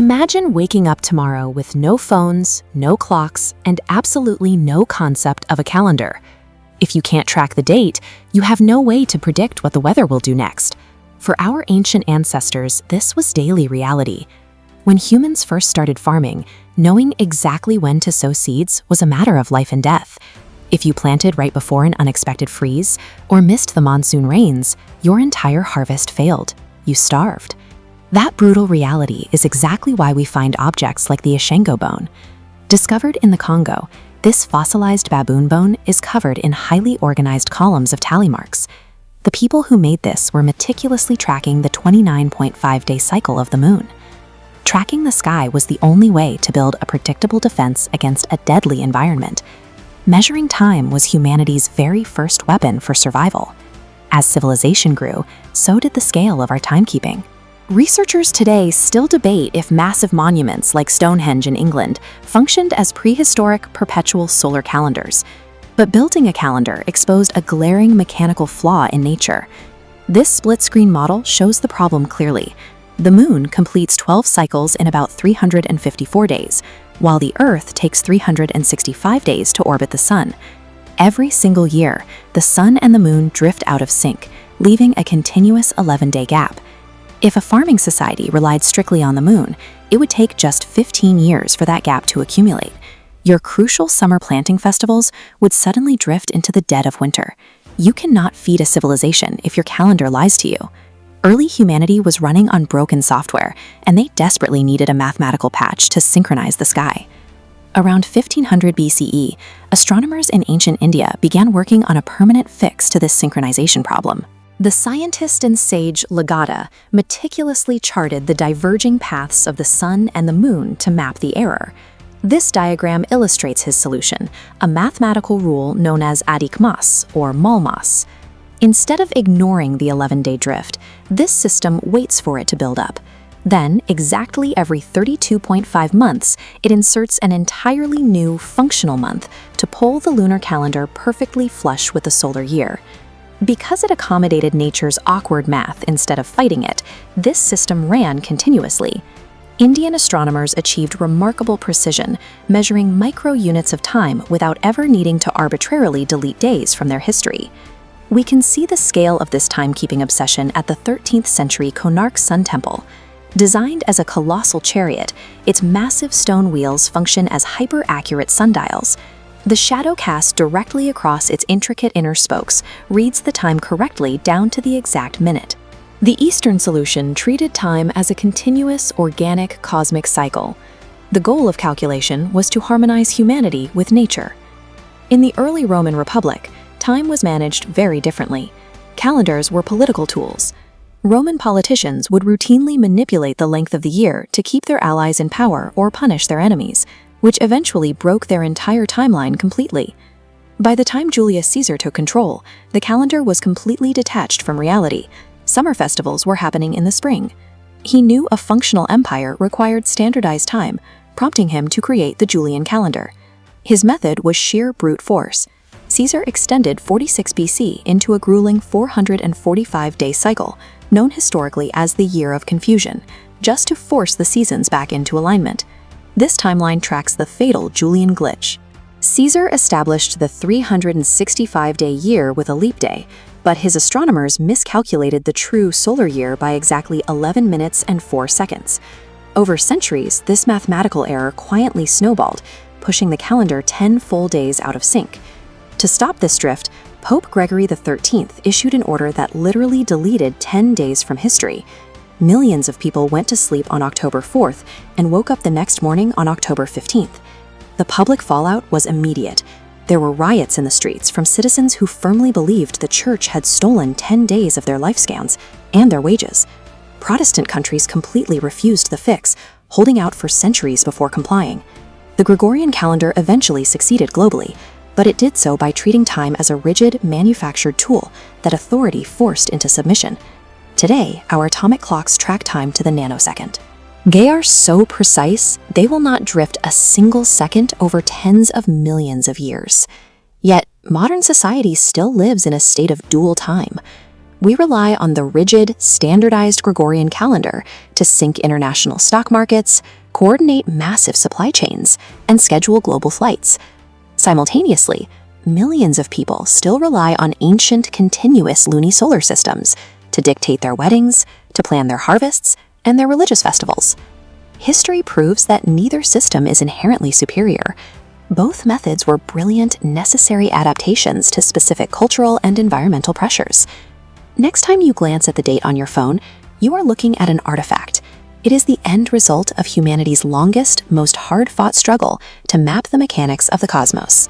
Imagine waking up tomorrow with no phones, no clocks, and absolutely no concept of a calendar. If you can't track the date, you have no way to predict what the weather will do next. For our ancient ancestors, this was daily reality. When humans first started farming, knowing exactly when to sow seeds was a matter of life and death. If you planted right before an unexpected freeze or missed the monsoon rains, your entire harvest failed. You starved. That brutal reality is exactly why we find objects like the Ishango bone. Discovered in the Congo, this fossilized baboon bone is covered in highly organized columns of tally marks. The people who made this were meticulously tracking the 29.5-day cycle of the moon. Tracking the sky was the only way to build a predictable defense against a deadly environment. Measuring time was humanity's very first weapon for survival. As civilization grew, so did the scale of our timekeeping. Researchers today still debate if massive monuments like Stonehenge in England functioned as prehistoric perpetual solar calendars. But building a calendar exposed a glaring mechanical flaw in nature. This split-screen model shows the problem clearly. The moon completes 12 cycles in about 354 days, while the Earth takes 365 days to orbit the sun. Every single year, the sun and the moon drift out of sync, leaving a continuous 11-day gap. If a farming society relied strictly on the moon, it would take just 15 years for that gap to accumulate. Your crucial summer planting festivals would suddenly drift into the dead of winter. You cannot feed a civilization if your calendar lies to you. Early humanity was running on broken software, and they desperately needed a mathematical patch to synchronize the sky. Around 1500 BCE, astronomers in ancient India began working on a permanent fix to this synchronization problem. The scientist and sage Legata meticulously charted the diverging paths of the sun and the moon to map the error. This diagram illustrates his solution, a mathematical rule known as adikmas, or malmas. Instead of ignoring the 11-day drift, this system waits for it to build up. Then, exactly every 32.5 months, it inserts an entirely new functional month to pull the lunar calendar perfectly flush with the solar year. Because it accommodated nature's awkward math instead of fighting it, this system ran continuously. Indian astronomers achieved remarkable precision, measuring micro-units of time without ever needing to arbitrarily delete days from their history. We can see the scale of this timekeeping obsession at the 13th century Konark Sun Temple. Designed as a colossal chariot, its massive stone wheels function as hyper-accurate sundials. The shadow cast directly across its intricate inner spokes reads the time correctly down to the exact minute. The Eastern solution treated time as a continuous, organic, cosmic cycle. The goal of calculation was to harmonize humanity with nature. In the early Roman Republic, time was managed very differently. Calendars were political tools. Roman politicians would routinely manipulate the length of the year to keep their allies in power or punish their enemies, which eventually broke their entire timeline completely. By the time Julius Caesar took control, the calendar was completely detached from reality. Summer festivals were happening in the spring. He knew a functional empire required standardized time, prompting him to create the Julian calendar. His method was sheer brute force. Caesar extended 46 BC into a grueling 445-day cycle, known historically as the Year of Confusion, just to force the seasons back into alignment. This timeline tracks the fatal Julian glitch. Caesar established the 365-day year with a leap day, but his astronomers miscalculated the true solar year by exactly 11 minutes and 4 seconds. Over centuries, this mathematical error quietly snowballed, pushing the calendar 10 full days out of sync. To stop this drift, Pope Gregory XIII issued an order that literally deleted 10 days from history. Millions of people went to sleep on October 4th and woke up the next morning on October 15th. The public fallout was immediate. There were riots in the streets from citizens who firmly believed the church had stolen 10 days of their lifescans and their wages. Protestant countries completely refused the fix, holding out for centuries before complying. The Gregorian calendar eventually succeeded globally, but it did so by treating time as a rigid, manufactured tool that authority forced into submission. Today, our atomic clocks track time to the nanosecond. They are so precise, they will not drift a single second over tens of millions of years. Yet, modern society still lives in a state of dual time. We rely on the rigid, standardized Gregorian calendar to sync international stock markets, coordinate massive supply chains, and schedule global flights. Simultaneously, millions of people still rely on ancient, continuous lunisolar systems to dictate their weddings, to plan their harvests, and their religious festivals. History proves that neither system is inherently superior. Both methods were brilliant, necessary adaptations to specific cultural and environmental pressures. Next time you glance at the date on your phone, you are looking at an artifact. It is the end result of humanity's longest, most hard-fought struggle to map the mechanics of the cosmos.